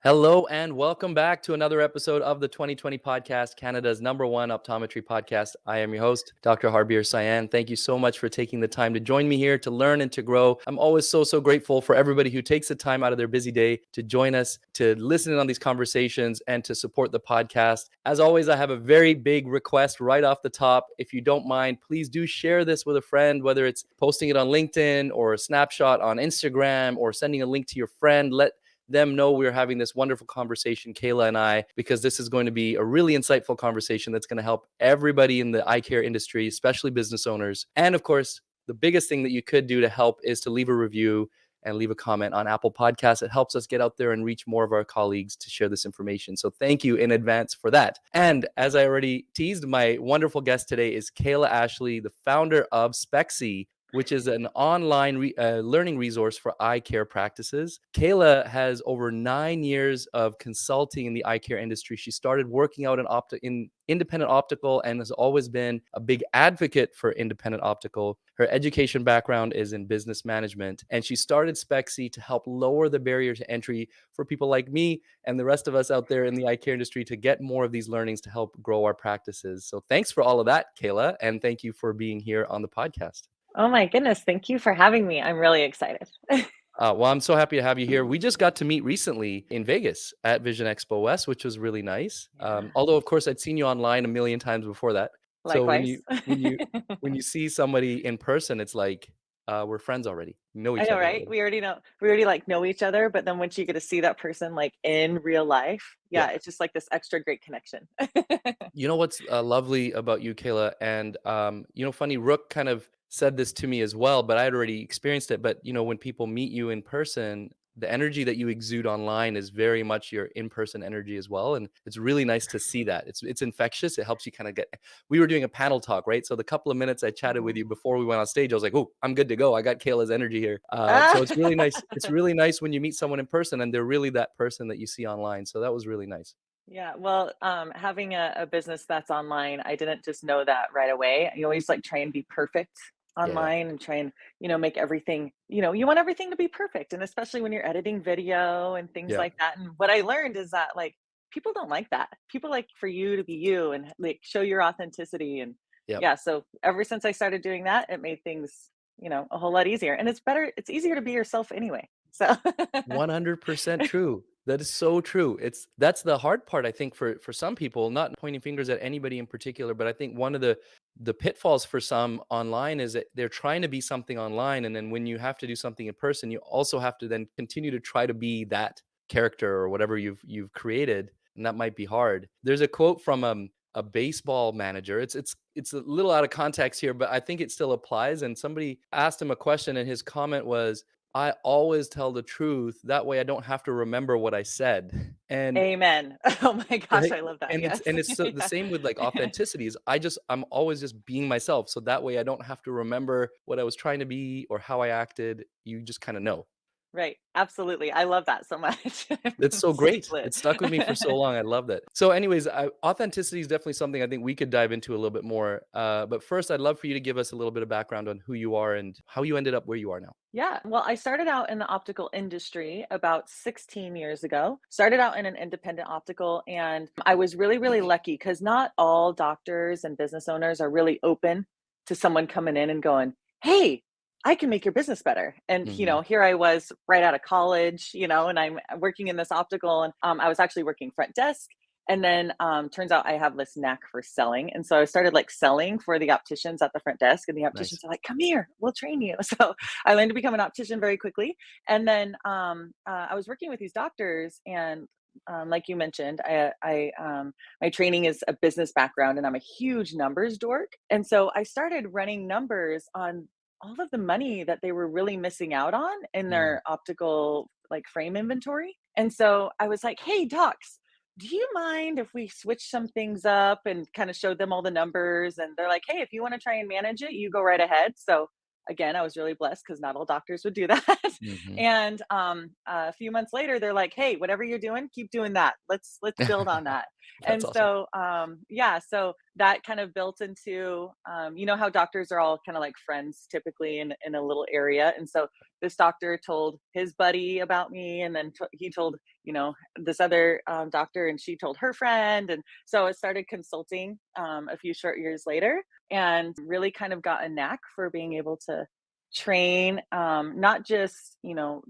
Hello and welcome back to another episode of the 2020 podcast, Canada's #1 optometry podcast. I am your host, Dr. Harbir Sayan. Thank you so much for taking the time to join me here to learn and to grow. I'm always so grateful for everybody who takes the time out of their busy day to join us, to listen in on these conversations, and to support the podcast. As always, I have a very big request right off the top. If you don't mind, please do share this with a friend, whether it's posting it on LinkedIn or a snapshot on Instagram or sending a link to your friend. Let them know we're having this wonderful conversation, Kayla and I, because this is going to be a really insightful conversation that's going to help everybody in the eye care industry, especially business owners. And of course, the biggest thing that you could do to help is to leave a review and leave a comment on Apple Podcasts. It helps us get out there and reach more of our colleagues to share this information. So thank you in advance for that. And as I already teased, my wonderful guest today is Kayla Ashlee, the founder of Spexy, which is an online learning resource for eye care practices. Kayla has over 9 years of consulting in the eye care industry. She started working out in independent optical and has always been a big advocate for independent optical. Her education background is in business management, and she started Spexy to help lower the barrier to entry for people like me and the rest of us out there in the eye care industry to get more of these learnings to help grow our practices. So thanks for all of that, Kayla, and thank you for being here on the podcast. Oh my goodness, thank you for having me. I'm really excited. Well, I'm so happy to have you here. We just got to meet recently in Vegas at Vision Expo West, which was really nice. Yeah, Although, of course, I'd seen you online a million times before that. So when likewise. you when you when you see somebody in person, it's like we're friends already. We know I each know, other right? already. We already like know each other, but then once you get to see that person like in real life, Yeah. yeah, it's just like this extra great connection. You know what's lovely about you, Kayla, and funny. Rook kind of said this to me as well, but I had already experienced it. But when people meet you in person, the energy that you exude online is very much your in-person energy as well, and it's really nice to see that. It's infectious. It helps you kind of get. We were doing a panel talk, right? So the couple of minutes I chatted with Mhm. you before we went on stage, I was like, "Oh, I'm good to go. I got Kayla's energy here." So Ah! it's really nice. It's really nice when you meet someone in person and they're really that person that you see online. So that was really nice. Yeah, well, having a business that's online, I didn't just know that right away. You always like try and be perfect Yeah. online and try and, make everything, you want everything to be perfect. And especially when you're editing video and things Yeah. like that. And what I learned is that like people don't like that. People like for you to be you and like show your authenticity. And Yeah. yeah, so ever since I started doing that, it made things, a whole lot easier. And it's easier to be yourself anyway. So 100% true. That is so true. That's the hard part, I think, for some people, not pointing fingers at anybody in particular, but I think one of the pitfalls for some online is that they're trying to be something online, and then when you have to do something in person, you also have to then continue to try to be that character or whatever you've created, and that might be hard. There's a quote from a baseball manager. It's a little out of context here, but I think it still applies. And somebody asked him a question, and his comment was, I always tell the truth. That way I don't have to remember what I said. And amen. Oh my gosh, right? I love that. And it's Yes. and it's so the Yeah. same with like authenticity is I'm always just being myself. So that way I don't have to remember what I was trying to be or how I acted. You just kind of know. Right. Absolutely. I love that so much. It's so So great. split. It stuck with me for so long. I love that. So, anyways, authenticity is definitely something I think we could dive into a little bit more. But first, I'd love for you to give us a little bit of background on who you are and how you ended up where you are now. Yeah. Well, I started out in the optical industry about 16 years ago. Started out in an independent optical, and I was really, really lucky because not all doctors and business owners are really open to someone coming in and going, "Hey, I can make your business better." And, Hmm. here I was right out of college, and I'm working in this optical, and I was actually working front desk. And then turns out I have this knack for selling. And so I started like selling for the opticians at the front desk. And the opticians Nice. are like, "Come here, we'll train you." So I learned to become an optician very quickly. And then I was working with these doctors, and like you mentioned, my training is a business background, and I'm a huge numbers dork. And so I started running numbers on all of the money that they were really missing out on in Mm. their optical like frame inventory. And so I was like, "Hey, docs, do you mind if we switch some things up?" And kind of showed them all the numbers. And they're like, "Hey, if you want to try and manage it, you go right ahead." So again, I was really blessed because not all doctors would do that. Mhm. And a few months later, they're like, "Hey, whatever you're doing, keep doing that. Let's build on that." That's And awesome. so, yeah, so that kind of built into, you know, how doctors are all kind of like friends typically in a little area. And so this doctor told his buddy about me, and then he told, you know, this other doctor, and she told her friend. And so I started consulting a few short years later, and really kind of got a knack for being able to train, not just, you know,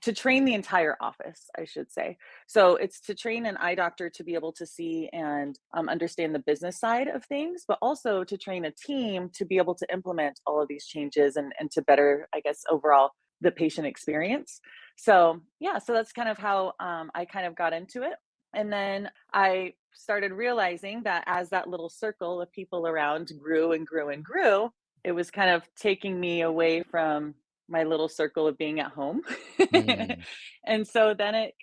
to train the entire office, I should say. So it's to train an eye doctor to be able to see and understand the business side of things, but also to train a team to be able to implement all of these changes, and to better, I guess, overall the patient experience. So yeah, so that's kind of how I kind of got into it. And then I started realizing that as that little circle of people around grew and grew and grew, it was kind of taking me away from my little circle of being at home. Mm, And so then it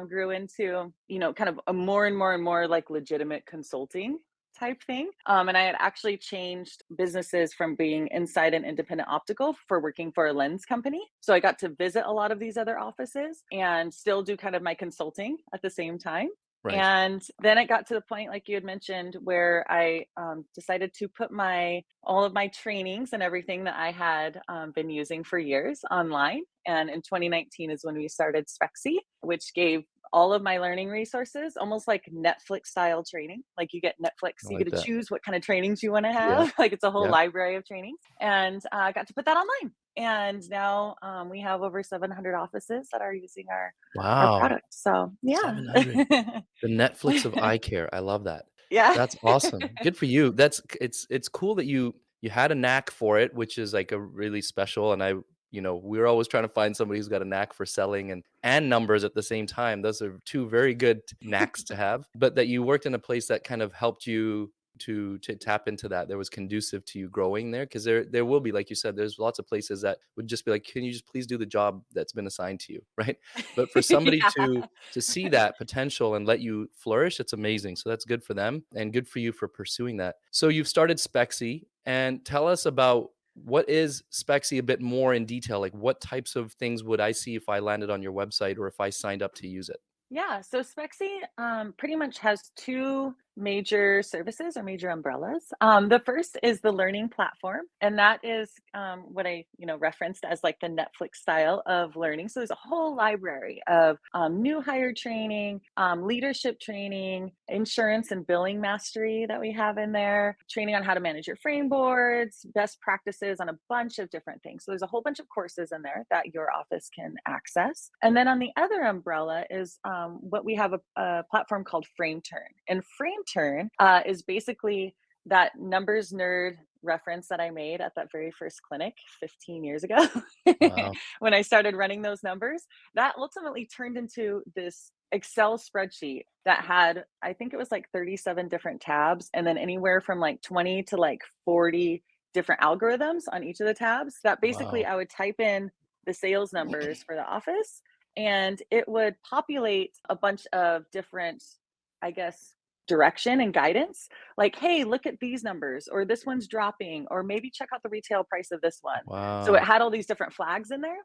grew into, you know, kind of a more and more and more like legitimate consulting type thing. And I had actually changed businesses from being inside an independent optical for working for a lens company. So I got to visit a lot of these other offices and still do kind of my consulting at the same time. right. And then it got to the point, like you had mentioned, where I decided to put my all of my trainings and everything that I had been using for years online. And in 2019 is when we started Spexy, which gave all of my learning resources, almost like Netflix style training. Like you get Netflix, I you get like to that. choose what kind of trainings you want to Yeah. have. Like it's a whole Yeah. library of trainings. And I got to put that online. And now we have over 700 offices that are using our Wow. product. So yeah. 700. The Netflix of eye care. I love that. Yeah. That's awesome. Good for you. It's cool that you had a knack for it, which is like a really special. And we're always trying to find somebody who's got a knack for selling and numbers at the same time. Those are two very good knacks to have. But that you worked in a place that kind of helped you to tap into that. There was conducive to you growing there, because there will be, like you said, there's lots of places that would just be like, can you just please do the job that's been assigned to you, right? But for somebody Yeah. to see that potential and let you flourish, it's amazing. So that's good for them and good for you for pursuing that. So you've started Spexy, and tell us about what is Spexy a bit more in detail. Like, what types of things would I see if I landed on your website or if I signed up to use it? Yeah, so Spexy pretty much has two major services or major umbrellas. The first is the learning platform, and that is what I, you know, referenced as like the Netflix style of learning. So there's a whole library of new hire training, leadership training, insurance and billing mastery that we have in there, training on how to manage your frame boards, best practices on a bunch of different things. So there's a whole bunch of courses in there that your office can access. And then on the other umbrella is what we have a platform called Frame Turn. And Frame Turn is basically that numbers nerd reference that I made at that very first clinic 15 years ago Wow. when I started running those numbers. That ultimately turned into this Excel spreadsheet that had, I think it was like 37 different tabs, and then anywhere from like 20 to like 40 different algorithms on each of the tabs that basically Wow. I would type in the sales numbers for the office, and it would populate a bunch of different, I guess, direction and guidance, like, hey, look at these numbers, or this one's dropping, or maybe check out the retail price of this one. So it Wow. had all these different flags in there.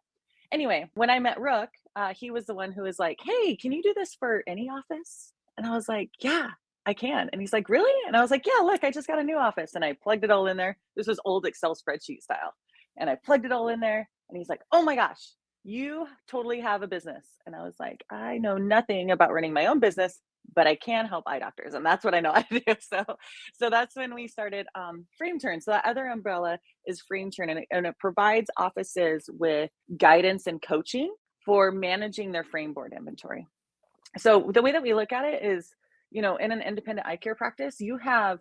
Anyway, when I met Rook, he was the one who was like, hey, can you do this for any office? And I was like, yeah, I can. And he's like, really? And I was like, yeah, look, I just got a new office. And I plugged it all in there. This was old Excel spreadsheet style. And I plugged it all in there. And he's like, oh my gosh, you totally have a business. And I was like, I know nothing about running my own business, but I can help eye doctors. And that's what I know how to do. So that's when we started Frame Turn. So that other umbrella is Frame Turn, and it provides offices with guidance and coaching for managing their frame board inventory. So the way that we look at it is, you know, in an independent eye care practice, you have,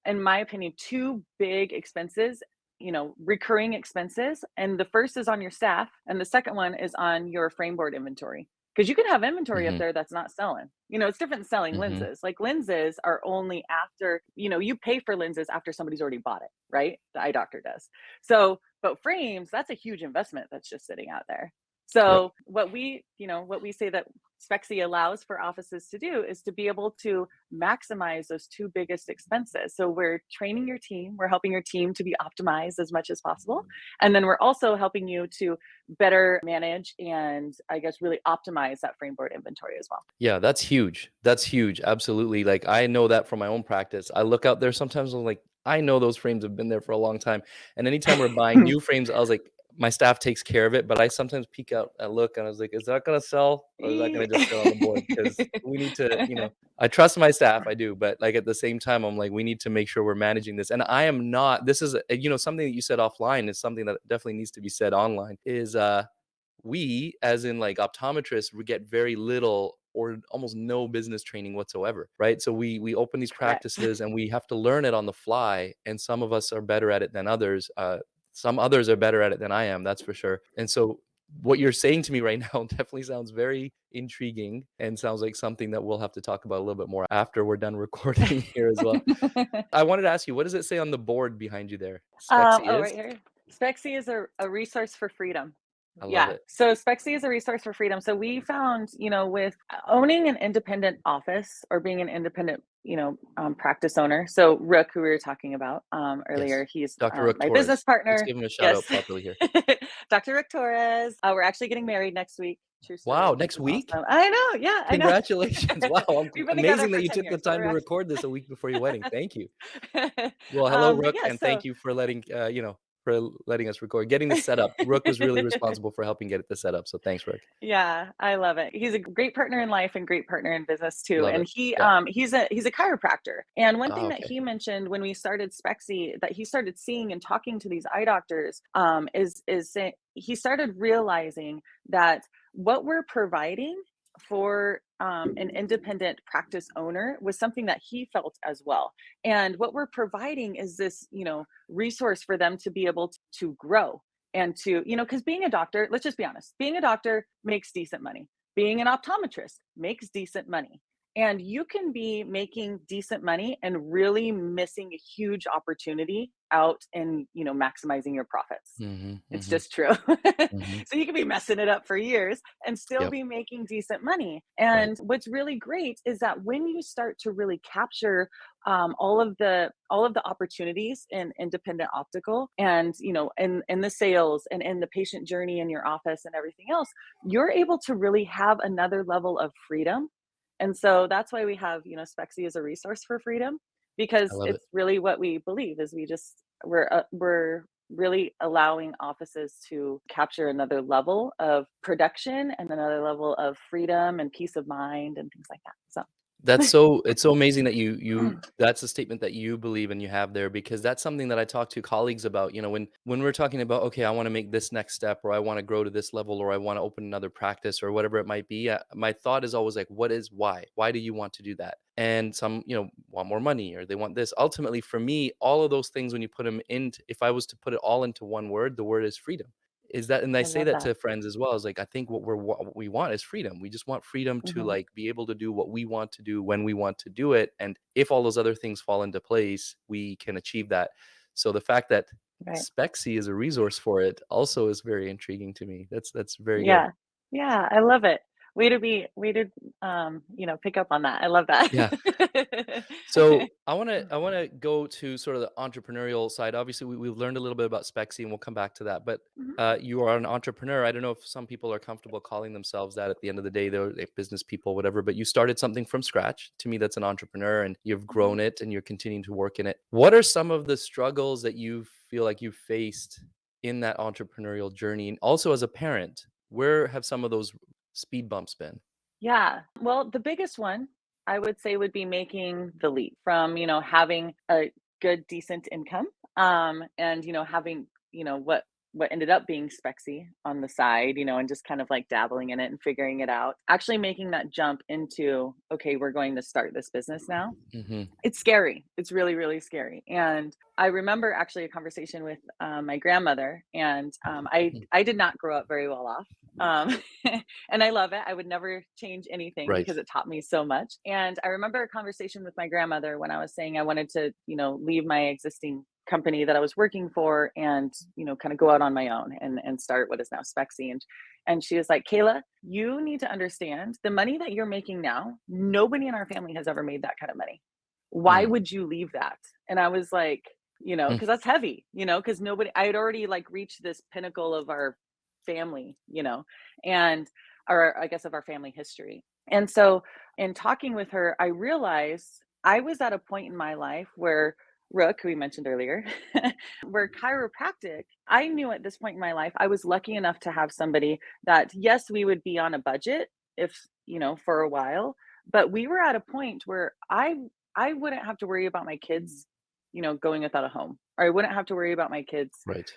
in my opinion, two big expenses, you know, recurring expenses. And the first is on your staff, and the second one is on your frame board inventory. Because you can have inventory up Mhm. there that's not selling. You know, it's different than selling Mhm. lenses. Like lenses are only after, you know, you pay for lenses after somebody's already bought it, right? The eye doctor does. So, but frames, that's a huge investment that's just sitting out there. Yep. So what we, you know, what we say that Spexy allows for offices to do is to be able to maximize those two biggest expenses. So we're training your team, we're helping your team to be optimized as much as possible. And then we're also helping you to better manage and I guess really optimize that frame board inventory as well. Yeah, that's huge. That's huge. Absolutely. Like I know that from my own practice. I look out there sometimes, I'm like, I know those frames have been there for a long time. And anytime we're buying new frames, I was like, my staff takes care of it, but I sometimes peek out and look and I was like, is that gonna sell or is that gonna just sit on the board? Because we need to, I trust my staff, I do, but like at the same time, I'm like, we need to make sure we're managing this. And I am not, this is, something that you said offline is something that definitely needs to be said online is, we as in like optometrists we get very little or almost no business training whatsoever, right? So we open these Correct. practices and we have to learn it on the fly, and some of us are better at it than others. Some others are better at it than I am, that's for sure. And so what you're saying to me right now definitely sounds very intriguing and sounds like something that we'll have to talk about a little bit more after we're done recording here as well. I wanted to ask you, what does it say on the board behind you there? Spexy Oh, is? right here. Spexy is a resource for freedom. I love Yeah. it. So Spexy is a resource for freedom. So we found, with owning an independent office or being an independent, practice owner. So Rook, who we were talking about Yes. earlier, he's Dr. Rook my business Torres. Let's partner. give him a shout Yes. out properly here. Dr. Rook Torres. We're actually getting married next week. True Wow, story. next This is week? awesome. I know. Yeah, I know. Congratulations. Wow, We've been together amazing that for you 10 took the years. So time we're to actually record this a week before your wedding. Thank you. Well, hello, but Rook, yeah, and so thank you for letting us record, getting this set up. Rook was really responsible for helping get it set up, so thanks, Rook. yeah, I love it. He's a great partner in life and great partner in business too. Love And it. Yeah. he's a chiropractor. And one thing that Okay. he mentioned when we started Spexy that he started seeing and talking to these eye doctors he started realizing that what we're providing for an independent practice owner was something that he felt as well. And what we're providing is this, resource for them to be able to grow and to, because being a doctor, let's just be honest, being a doctor makes decent money. Being an optometrist makes decent money. And you can be making decent money and really missing a huge opportunity out in, maximizing your profits. Mhm, It's mhm, just true. mhm. So you can be messing it up for years and still Yep, be making decent money. right. And what's really great is that when you start to really capture all of the opportunities in independent optical and in the sales and in the patient journey in your office and everything else, you're able to really have another level of freedom. And so that's why we have Spexy as a resource for freedom, I because love it. it's really what we believe is we're really allowing offices to capture another level of production and another level of freedom and peace of mind and things like that. So It's so amazing that you that's a statement that you believe and you have there, because that's something that I talk to colleagues about, when we're talking about, okay, I want to make this next step, or I want to grow to this level, or I want to open another practice or whatever it might be. My thought is always like, why do you want to do that? And some, want more money or they want this. Ultimately, for me, all of those things, when you put them into, if I was to put it all into one word, the word is freedom. Is that, and I I say love that that. to friends as well. Is like, I think what we want is freedom. We just want freedom to Hmm. like be able to do what we want to do when we want to do it. And if all those other things fall into place, we can achieve that. So the fact that Right. Spexy is a resource for it also is very intriguing to me. That's very good. Yeah. Yeah. I love it. Way to pick up on that. I love that. Yeah. So I wanna go to sort of the entrepreneurial side. Obviously, we've learned a little bit about Spexy, and we'll come back to that. But Mhm. you are an entrepreneur. I don't know if some people are comfortable calling themselves that. At the end of the day, they're business people, whatever. But you started something from scratch. To me, that's an entrepreneur, and you've Mhm. grown it, and you're continuing to work in it. What are some of the struggles that you feel like you faced in that entrepreneurial journey, and also as a parent? Where have some of those speed bumps been? Yeah. Well, the biggest one I would say would be making the leap from, having a good, decent income, and, having, what ended up being Spexy on the side, and just kind of like dabbling in it and figuring it out. Actually making that jump into, okay, we're going to start this business now. Hmm. It's scary. It's really, really scary. And I remember actually a conversation with my grandmother, and I did not grow up very well off. Um, and I love it. I would never change anything Right. because it taught me so much. And I remember a conversation with my grandmother when I was saying I wanted to, leave my existing company that I was working for and, kind of go out on my own and start what is now Spexy. And she was like, Kayla, you need to understand the money that you're making now, nobody in our family has ever made that kind of money. Why Mm, would you leave that? And I was like, mm, because that's heavy, because I had already like reached this pinnacle of our family, and or I guess of our family history. And so in talking with her, I realized I was at a point in my life where Rook, who we mentioned earlier, where chiropractic, I knew at this point in my life, I was lucky enough to have somebody that, yes, we would be on a budget if, for a while, but we were at a point where I wouldn't have to worry about my kids, going without a home, or I wouldn't have to worry about my kids, right.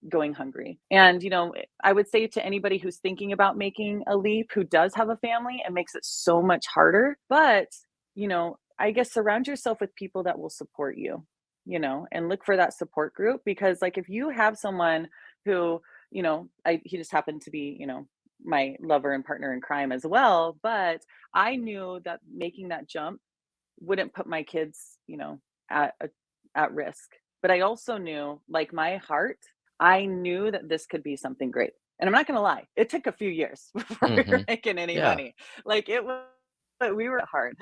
going hungry. And, I would say to anybody who's thinking about making a leap, who does have a family, it makes it so much harder. But, I guess surround yourself with people that will support you, and look for that support group, because like if you have someone who, he just happened to be, my lover and partner in crime as well, but I knew that making that jump wouldn't put my kids, at at risk. But I also knew, like my heart, I knew that this could be something great. And I'm not gonna lie, it took a few years before we were Hmm. making any Yeah. money. Like it was, but we were hard.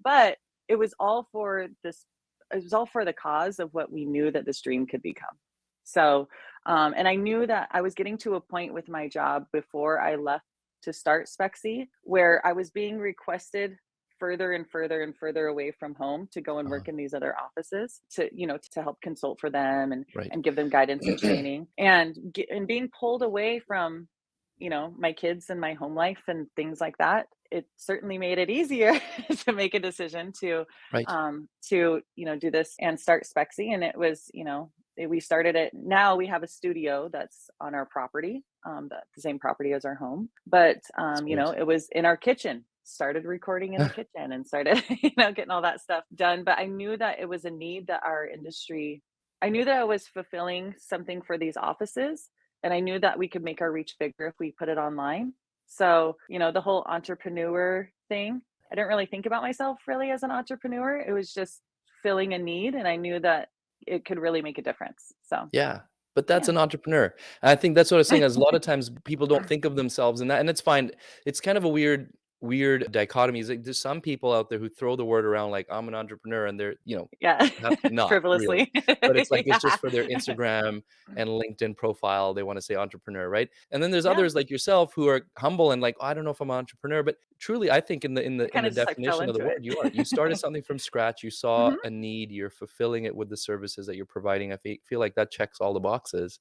But it was all for this. It was all for the cause of what we knew that this dream could become. So, and I knew that I was getting to a point with my job before I left to start Spexy, where I was being requested further and further and further away from home to go and Uh, work in these other offices to to help consult for them right. and give them guidance and training, and being pulled away from my kids and my home life and things like that. It certainly made it easier to make a decision Right. to do this and start Spexy. And it was we started it. Now we have a studio that's on our property, the same property as our home, but That's great. it was in our kitchen. Started recording in the kitchen and started getting all that stuff done. But I knew that it was a need that our industry, I knew that I was fulfilling something for these offices, and I knew that we could make our reach bigger if we put it online. So the whole entrepreneur thing, I didn't really think about myself really as an entrepreneur. It was just filling a need, and I knew that it could really make a difference. So Yeah, but that's yeah. an entrepreneur. And I think that's what I was saying is a lot of times people don't think of themselves in that, and it's fine. It's kind of a weird dichotomy. Is like there's some people out there who throw the word around like I'm an entrepreneur, and they're Yeah. not really. Frivolously. But it's like it's Yeah. just for their Instagram and LinkedIn profile. They want to say entrepreneur, right? And then there's Yeah. others like yourself who are humble and like, oh, I don't know if I'm an entrepreneur, but truly, I think in the in I the in kind the of just like fell definition of the into word, it. you are. You started something from scratch. You saw Mhm. a need. You're fulfilling it with the services that you're providing. I feel like that checks all the boxes.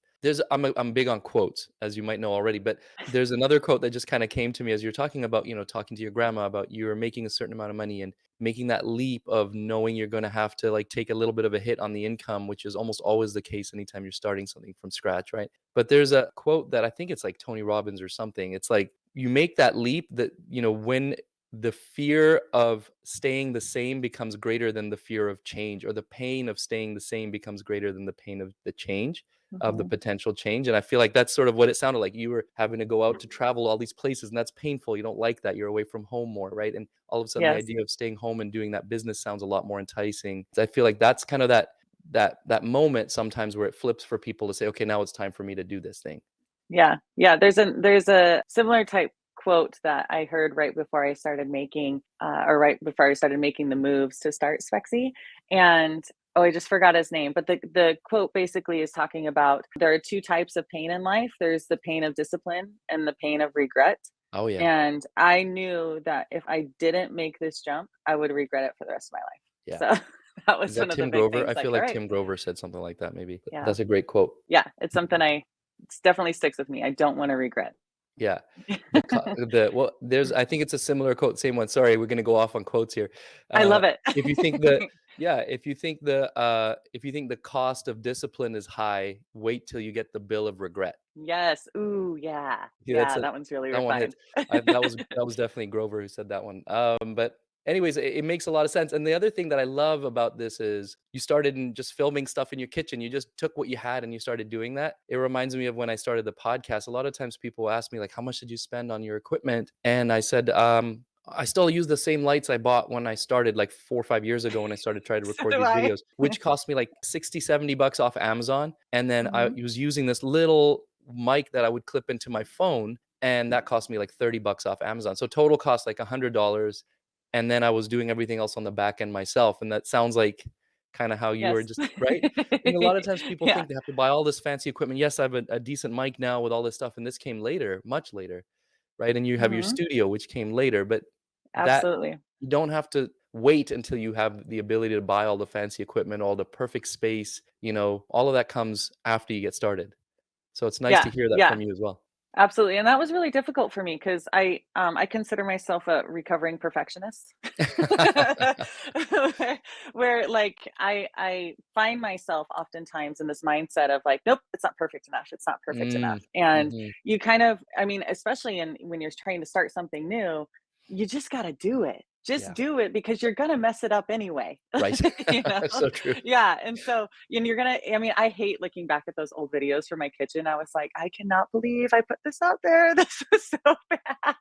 I'm big on quotes, as you might know already, but there's another quote that just kind of came to me as you're talking about, talking to your grandma about you're making a certain amount of money and making that leap of knowing you're going to have to like take a little bit of a hit on the income, which is almost always the case anytime you're starting something from scratch, right? But there's a quote that I think it's like Tony Robbins or something. It's like you make that leap that, when the fear of staying the same becomes greater than the fear of change, or the pain of staying the same becomes greater than the pain of the change, of the Mhm. potential change. And I feel like that's sort of what it sounded like. You were having to go out to travel all these places, and that's painful. You don't like that. You're away from home more, right? And all of a sudden the Yes. idea of staying home and doing that business sounds a lot more enticing. So I feel like that's kind of that moment sometimes where it flips for people to say, okay, now it's time for me to do this thing. Yeah. Yeah. There's a similar type quote that I heard right before I started making, or right before I started making the moves to start Spexy. And oh, I just forgot his name. But the quote basically is talking about there are two types of pain in life. There's the pain of discipline and the pain of regret. Oh yeah. And I knew that if I didn't make this jump, I would regret it for the rest of my Yeah. life. So that Is was that one of the Tim big Grover? things. I Like, feel all like right, Tim Grover said something like that maybe. yeah, That's a great quote. yeah, it's something it's definitely sticks with me. I don't want to regret. Yeah. I think it's a similar quote, same one. Sorry, we're gonna go off on quotes here. I Uh, love it. if you think if you think the cost of discipline is high, wait till you get the bill of regret. Yes. Ooh, yeah. Yeah, that's Yeah, a that one's really that one refined. hits. That was definitely Grover who said that one. But anyways, it makes a lot of sense. And the other thing that I love about this is you started in just filming stuff in your kitchen. You just took what you had and you started doing that. It reminds me of when I started the podcast. A lot of times people ask me like, "How much did you spend on your equipment?" And I said, I still use the same lights I bought when I started like 4 or 5 years ago when I started trying to So record do these I. videos, which cost me like 60, $70 off Amazon. And then I Mhm. was using this little mic that I would clip into my phone, and that cost me like $30 off Amazon. So total cost like $100. And then I was doing everything else on the back end myself. And that sounds like kind of how you were Yes. just, right? I mean, a lot of times people Yeah. think they have to buy all this fancy equipment. Yes, I have a decent mic now with all this stuff, and this came later, much later, right? And you have your Hmm. studio, which came later, but that Absolutely. you don't have to wait until you have the ability to buy all the fancy equipment, all the perfect space, all of that comes after you get started. So it's nice to Yeah. hear that Yeah. from you as well. Absolutely, and that was really difficult for me because I consider myself a recovering perfectionist. Where, like, I find myself oftentimes in this mindset of like, "Nope, it's not perfect enough, it's not perfect enough," Mm, and mhm, you kind of, I mean, especially when you're trying to start something new, you just gotta do it. Just yeah, do it because you're gonna mess it up anyway, right. you know? So true. Yeah, and so and you're gonna, I mean, I hate looking back at those old videos from my kitchen. I was like, "I cannot believe I put this out there. This was so bad."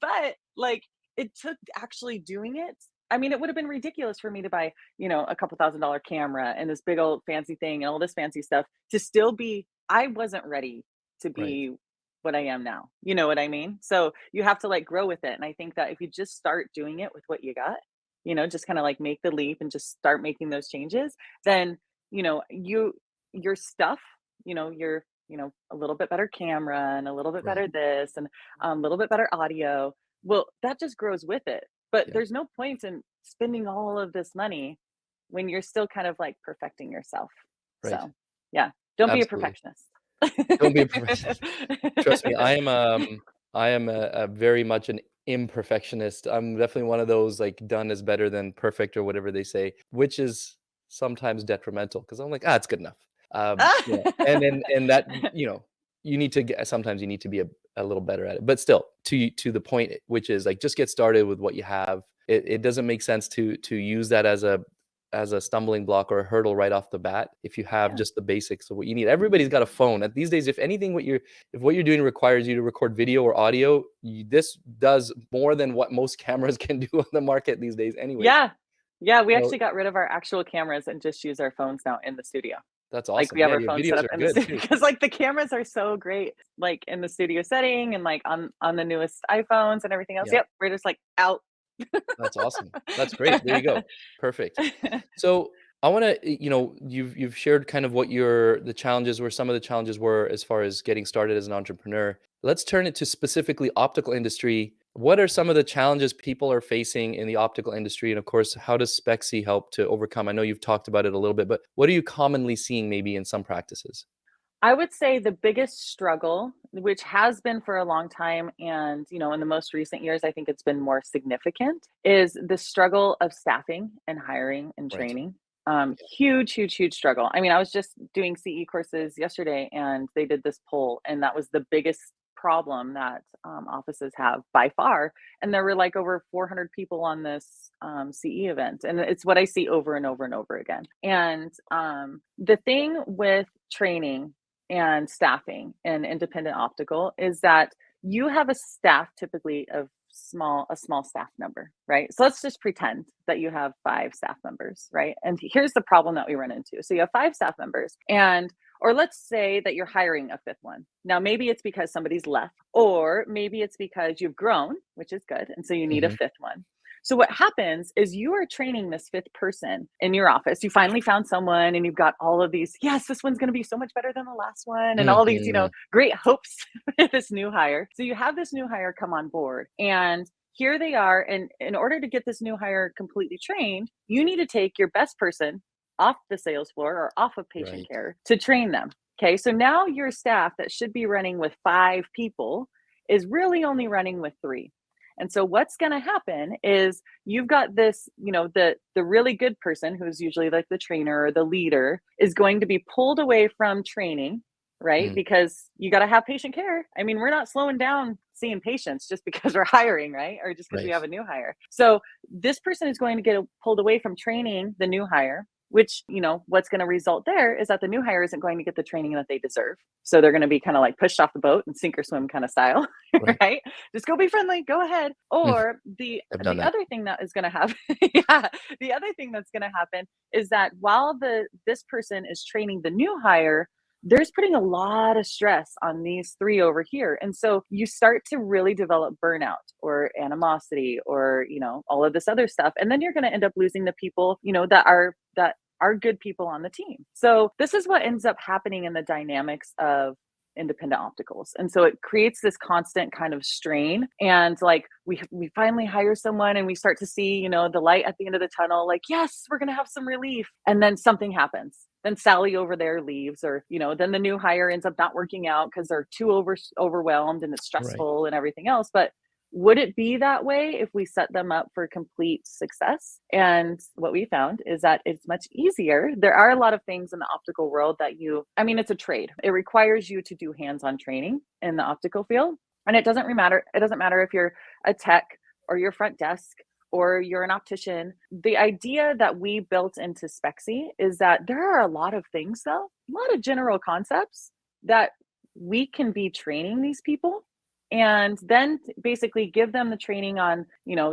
But, like, it took actually doing it. I mean, it would have been ridiculous for me to buy, a couple $1,000 camera and this big old fancy thing and all this fancy stuff to still be, I wasn't ready to Right, be what I am now. You know what I mean? So, you have to, like, grow with it, and I think that if you just start doing it with what you got, just kinda, like, make the leap and just start making those changes, then, your stuff, a little bit better camera and a little bit right. better this and a little bit better audio, well, that just grows with it. But Yeah, there's no point in spending all of this money when you're still kind of like perfecting yourself. right. So, yeah, don't be a Absolutely. perfectionist. Don't be a perfectionist. Trust me, I am a very much an imperfectionist. I'm definitely one of those, like, done is better than perfect or whatever they say, which is sometimes detrimental because 'cause I'm like, "Ah, it's good enough." And that, you need to get sometimes you need to be a little better at it. But still, to the point, which is, like, just get started with what you have. It doesn't make sense to use that as a stumbling block or a hurdle right off the bat if you have Yeah. just the basics of what you need. Everybody's got a phone. These days, if anything, what you're doing requires you to record video or audio, this does more than what most cameras can do on the market these days anyways. Yeah. Yeah, we So actually got rid of our actual cameras and just use our phones now in the studio. that's Like, we awesome. have Yeah, our your phones set videos up are in the good studio too. because, like, the cameras are so great, like, in the studio setting and, like, on the newest iPhones and everything else. Yeah, Yep, we're just, like, out. that's awesome. That's great. There you go. Perfect. So I want to, you've shared kind of what the challenges were, some of the challenges were as far as getting started as an entrepreneur. Let's turn it to specifically optical industry. What are some of the challenges people are facing in the optical industry? And of course, how does Spexy help to overcome? I know you've talked about it a little bit, but what are you commonly seeing maybe in some practices? I would say the biggest struggle, which has been for a long time, and in the most recent years, I think it's been more significant, is the struggle of staffing and hiring and Right. training. Huge, huge, huge struggle. I mean, I was just doing CE courses yesterday, and they did this poll, and that was the biggest problem that offices have by far. And there were like over 400 people on this CE event, and it's what I see over and over and over again. And the thing with training and staffing and independent optical is that you have a staff typically of a small staff number, right? So let's just pretend that you have 5 staff members, right? And here's the problem that we run into. So you have 5 staff members, and or let's say that you're hiring a 5th one. Now maybe it's because somebody's left, or maybe it's because you've grown, which is good, and so you need a Hmm. 5th one. So what happens is you are training this 5th person in your office. You finally found someone and you've got all of these, yes, this one's going to be so much better than the last one, and all these, Hmm. great hopes for this new hire. So you have this new hire come on board, and here they are. And in order to get this new hire completely trained, you need to take your best person off the sales floor or off of patient Right. care to train them. Okay. So now your staff that should be running with 5 people is really only running with 3. And so what's going to happen is you've got this, the really good person who's usually like the trainer or the leader is going to be pulled away from training, right? Mm, Because you got to have patient care. I mean, we're not slowing down seeing patients just because we're hiring, right? Or just because we right. have a new hire. So this person is going to get pulled away from training the new hire, which, what's going to result there is that the new hire isn't going to get the training that they deserve. So they're going to be kind of like pushed off the boat and sink or swim kind of style, Right. right? Just go be friendly, go ahead. Mm, Or the I've done the that. other thing that is going to happen, yeah, the other thing that's going to happen is that while this person is training the new hire, there's putting a lot of stress on these three over here. And so you start to really develop burnout or animosity or, all of this other stuff. And then you're going to end up losing the people, that are good people on the team. So this is what ends up happening in the dynamics of independent opticals. And so it creates this constant kind of strain. And like we finally hire someone and we start to see, the light at the end of the tunnel, like, yes, we're going to have some relief. And then something happens. Then Sally over there leaves, or, then the new hire ends up not working out because they're too overwhelmed and it's Right. stressful and everything else. But would it be that way if we set them up for complete success? And what we found is that it's much easier. There are a lot of things in the optical world that it's a trade. It requires you to do hands-on training in the optical field. And it doesn't matter if you're a tech or your front desk or you're an optician. The idea that we built into Spexy is that there are a lot of things, though, a lot of general concepts that we can be training these people, and then basically give them the training on,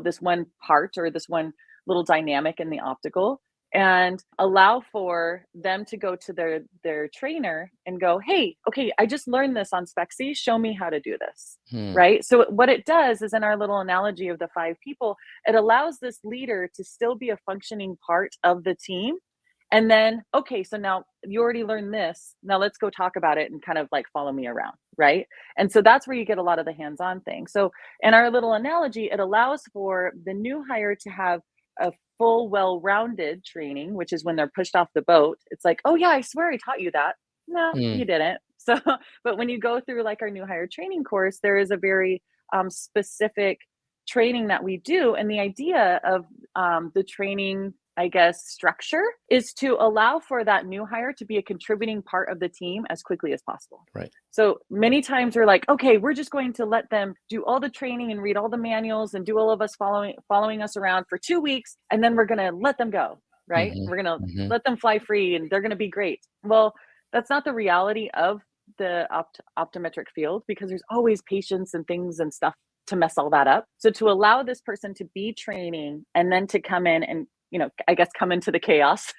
this one part or this one little dynamic in the optical, and allow for them to go to their trainer and go, hey, okay, I just learned this on Spexy, show me how to do this. Hmm. Right. So what it does is, in our little analogy of the 5 people, it allows this leader to still be a functioning part of the team. And then, okay, so now you already learned this. Now let's go talk about it and kind of like follow me around. Right. And so that's where you get a lot of the hands-on thing. So in our little analogy, it allows for the new hire to have a full, well-rounded training, which is when they're pushed off the boat. It's like, oh yeah, I swear I taught you that. No, Hmm. you didn't. So, but when you go through like our new hire training course, there is a very specific training that we do. And the idea of the training, I guess, structure is to allow for that new hire to be a contributing part of the team as quickly as possible. Right. So many times we're like, okay, we're just going to let them do all the training and read all the manuals and do all of us following us around for 2 weeks. And then we're going to let them go, right? Hmm. We're going to Hmm. let them fly free and they're going to be great. Well, that's not the reality of the optometric field, because there's always patients and things and stuff to mess all that up. So to allow this person to be training and then to come in and, I guess, come into the chaos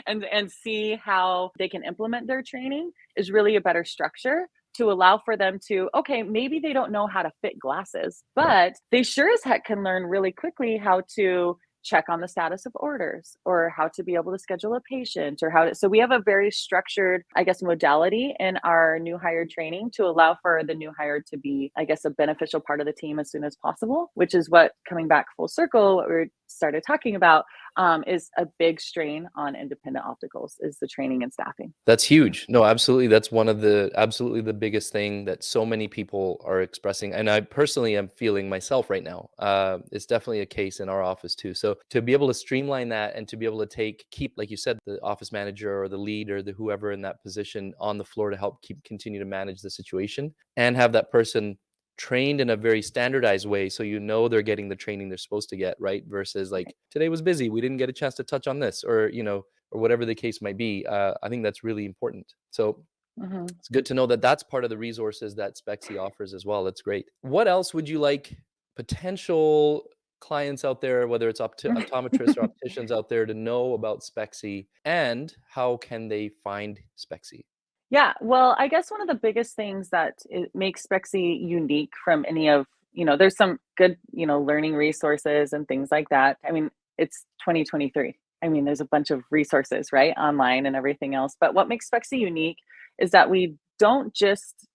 and see how they can implement their training is really a better structure, to allow for them to, okay, maybe they don't know how to fit glasses, Right. but they sure as heck can learn really quickly how to check on the status of orders, or how to be able to schedule a patient, or so we have a very structured, I guess, modality in our new hire training to allow for the new hire to be, I guess, a beneficial part of the team as soon as possible, which is what, coming back full circle, what we started talking about, is a big strain on independent opticals, is the training and staffing. That's huge. No, absolutely. That's one of the absolutely the biggest thing that so many people are expressing. And I personally am feeling myself right now. It's definitely a case in our office too. So to be able to streamline that and to be able to keep, like you said, the office manager or the lead or the whoever in that position on the floor to help continue to manage the situation, and have that person trained in a very standardized way, so they're getting the training they're supposed to get, right? Versus like, Right. today was busy, we didn't get a chance to touch on this, or whatever the case might be. I think that's really important. So Mhm. it's good to know that that's part of the resources that Spexy offers as well. That's great. What else would you like potential clients out there, whether it's optometrists or opticians out there, to know about Spexy, and how can they find Spexy? Yeah, well, I guess one of the biggest things that it makes Spexy unique from any of, there's some good, learning resources and things like that. I mean, it's 2023. I mean, there's a bunch of resources, right, online and everything else. But what makes Spexy unique is that we don't just,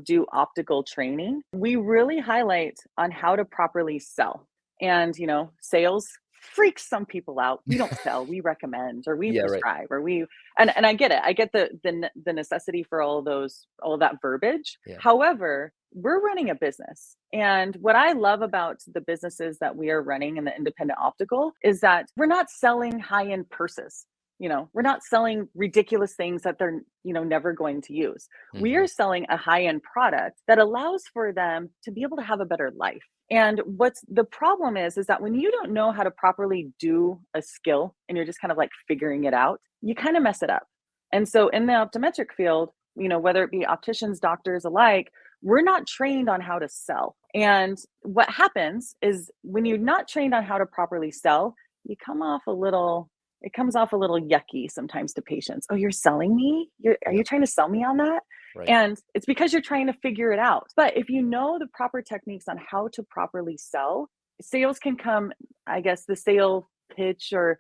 do optical training. We really highlight on how to properly sell. And, sales freaks some people out. We don't sell, we recommend, or we Yeah, right. prescribe, or we, and I get it. I get the necessity for all of that verbiage. Yeah. However, we're running a business. And what I love about the businesses that we are running in the independent optical is that we're not selling high-end purses. We're not selling ridiculous things that they're, never going to use. We Hmm. are selling a high-end product that allows for them to be able to have a better life. And what's the problem is that when you don't know how to properly do a skill and you're just kind of like figuring it out, you kind of mess it up. And so in the optometric field, whether it be opticians, doctors alike, we're not trained on how to sell. And what happens is, when you're not trained on how to properly sell, you come off a little it comes off a little yucky sometimes to patients. Oh, you're selling me? Are Yeah. you trying to sell me on that? Right. And it's because you're trying to figure it out. But if you know the proper techniques on how to properly sell, sales can come, I guess the sale pitch or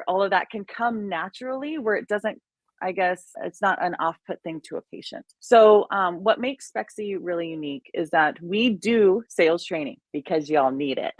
all of that can come naturally where it doesn't, I guess it's not an off-put thing to a patient. So what makes Spexy really unique is that we do sales training because y'all need it.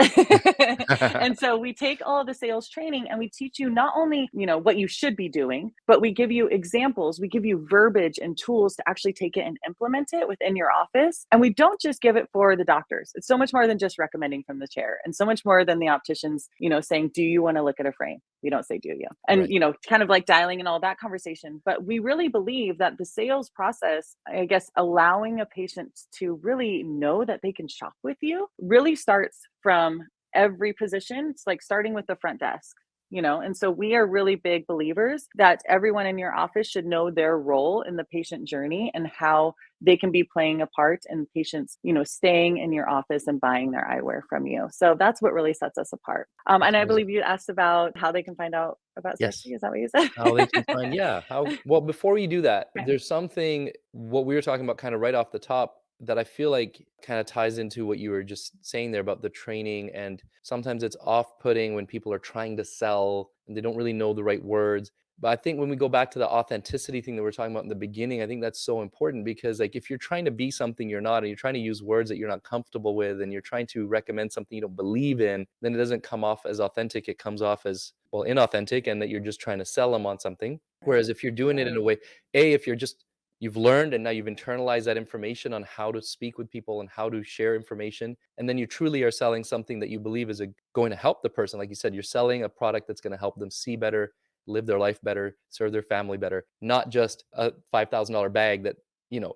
And so we take all of the sales training and we teach you not only, what you should be doing, but we give you examples, we give you verbiage and tools to actually take it and implement it within your office. And we don't just give it for the doctors. It's so much more than just recommending from the chair, and so much more than the opticians, saying, do you want to look at a frame? We don't say, do you? And, Right. kind of like dialing and all that conversation. But we really believe that the sales process, I guess, allowing a patient to really know that they can shop with you really starts from every position. It's like starting with the front desk. And so we are really big believers that everyone in your office should know their role in the patient journey and how they can be playing a part in patients, staying in your office and buying their eyewear from you. So that's what really sets us apart. That's And I amazing. believe you asked about how they can find out about Yes. Spexy. Is that what you said? How they can find, yeah, how well, before you do that, Okay. there's something what we were talking about kind of right off the top that I feel like kind of ties into what you were just saying there about the training. And sometimes it's off-putting when people are trying to sell and they don't really know the right words. But I think when we go back to the authenticity thing that we are talking about in the beginning, I think that's so important because like if you're trying to be something you're not and you're trying to use words that you're not comfortable with and you're trying to recommend something you don't believe in, then it doesn't come off as authentic. It comes off as, well, inauthentic, and that you're just trying to sell them on something. Whereas Right. if you're doing it in a Right. way, if you've learned and now you've internalized that information on how to speak with people and how to share information, and then you truly are selling something that you believe is going to help the person. Like you said, you're selling a product that's going to help them see better, live their life better, serve their family better, not just a $5,000 bag that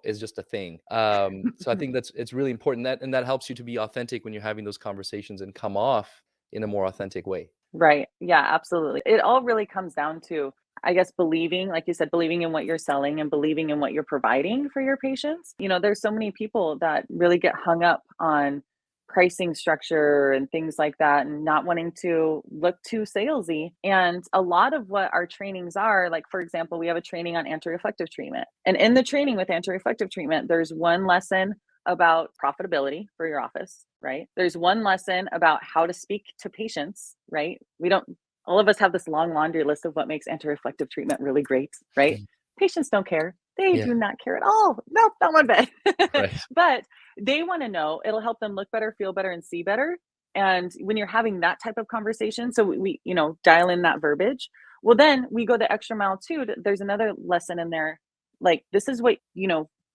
is just a thing. So I think it's really important and that helps you to be authentic when you're having those conversations and come off in a more authentic way. Right. Yeah, absolutely. It all really comes down to, I guess, believing, like you said, believing in what you're selling and believing in what you're providing for your patients. There's so many people that really get hung up on pricing structure and things like that and not wanting to look too salesy. And a lot of what our trainings are, like, for example, we have a training on anti-reflective treatment. And in the training with anti-reflective treatment, there's one lesson about profitability for your office, right? There's one lesson about how to speak to patients, right? We don't, all of us have this long laundry list of what makes anti-reflective treatment really great, right? Mhm. Patients don't care. They Yeah. do not care at all. Nope, not one bit. Right. But they want to know, it'll help them look better, feel better, and see better. And when you're having that type of conversation, so we dial in that verbiage. Well, then we go the extra mile too. There's another lesson in there. Like, this is what,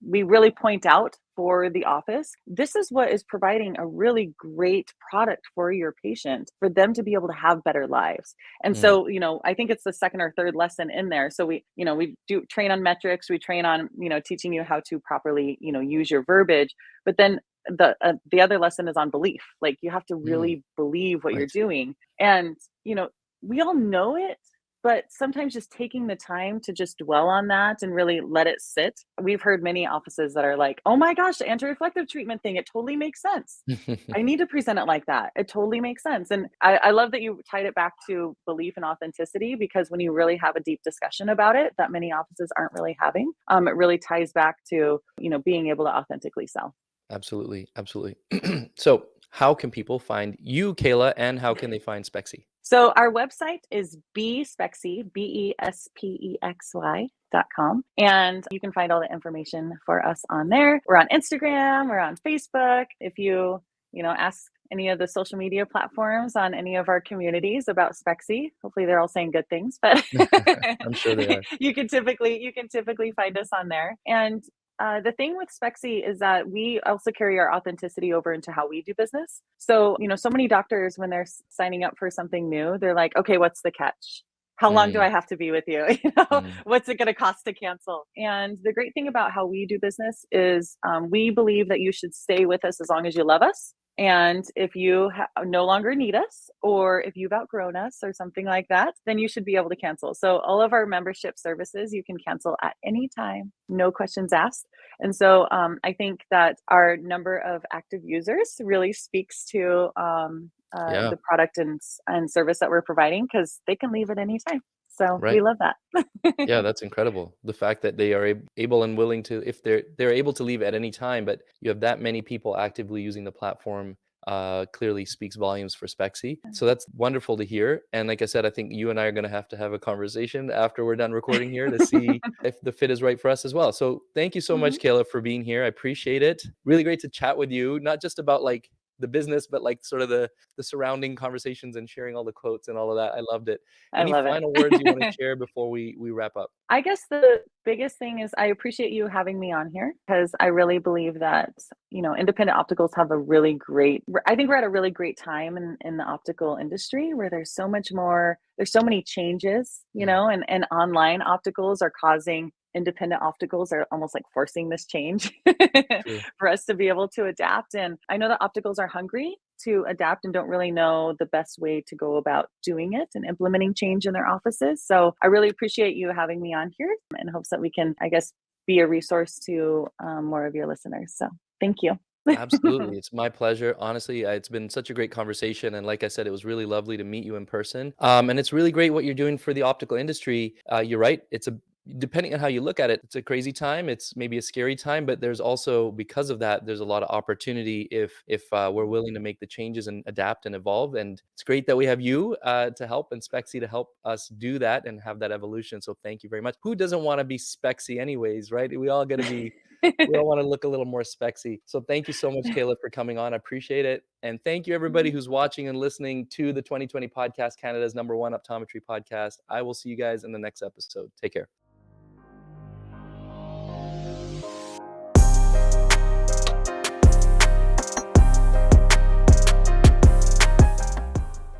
we really point out for the office. This is what is providing a really great product for your patient for them to be able to have better lives. And Mm. so, I think it's the second or third lesson in there. So we do train on metrics, we train on, teaching you how to properly, use your verbiage. But then the other lesson is on belief. Like, you have to Mm. really believe what you're Right. doing. And, we all know it, but sometimes just taking the time to just dwell on that and really let it sit. We've heard many offices that are like, oh my gosh, the anti-reflective treatment thing, it totally makes sense. I need to present it like that. It totally makes sense. And I love that you tied it back to belief and authenticity, because when you really have a deep discussion about it that many offices aren't really having, it really ties back to, being able to authentically sell. Absolutely. Absolutely. So how can people find you, Kayla, and how can they find Spexy? So our website is bspexy, BESPEXY.com. And you can find all the information for us on there. We're on Instagram, we're on Facebook. If you, ask any of the social media platforms on any of our communities about Spexy, hopefully they're all saying good things, but I'm sure they are. you can typically find us on there. And the thing with Spexy is that we also carry our authenticity over into how we do business. So, so many doctors, when they're signing up for something new, they're like, okay, what's the catch? How long do Mm. I have to be with you? Mm. What's it going to cost to cancel? And the great thing about how we do business is we believe that you should stay with us as long as you love us. And if you no longer need us, or if you've outgrown us or something like that, then you should be able to cancel. So all of our membership services, you can cancel at any time, no questions asked. And so I think that our number of active users really speaks to Yeah. the product and service that we're providing, because they can leave at any time. So we Right. love that. Yeah, that's incredible. The fact that they are able and willing to, if they're able to leave at any time, but you have that many people actively using the platform, clearly speaks volumes for Spexy. So that's wonderful to hear. And like I said, I think you and I are going to have a conversation after we're done recording here to see if the fit is right for us as well. So thank you so much, Mhm. Kayla, for being here. I appreciate it. Really great to chat with you, not just about like the business, but like sort of the surrounding conversations and sharing all the quotes and all of that. I loved it. I Any love it. final words you want to share before we wrap up? I guess the biggest thing is I appreciate you having me on here, because I really believe that, independent opticals have a really great, I think we're at a really great time in the optical industry, where there's so many changes, Mm, and online opticals are causing independent opticals are almost like forcing this change true. for us to be able to adapt. And I know that opticals are hungry to adapt and don't really know the best way to go about doing it and implementing change in their offices. So I really appreciate you having me on here, in hopes that we can, I guess, be a resource to more of your listeners. So thank you. Absolutely. It's my pleasure. Honestly, it's been such a great conversation. And like I said, it was really lovely to meet you in person. And it's really great what you're doing for the optical industry. You're right. Depending on how you look at it, it's a crazy time. It's maybe a scary time, but there's also, because of that, there's a lot of opportunity if we're willing to make the changes and adapt and evolve. And it's great that we have you to help, and Spexy to help us do that and have that evolution. So thank you very much. Who doesn't want to be Spexy anyways, right? We all want to look a little more Spexy. So thank you so much, Kayla, for coming on. I appreciate it. And thank you, everybody who's watching and listening to the 2020 podcast, Canada's #1 optometry podcast. I will see you guys in the next episode. Take care.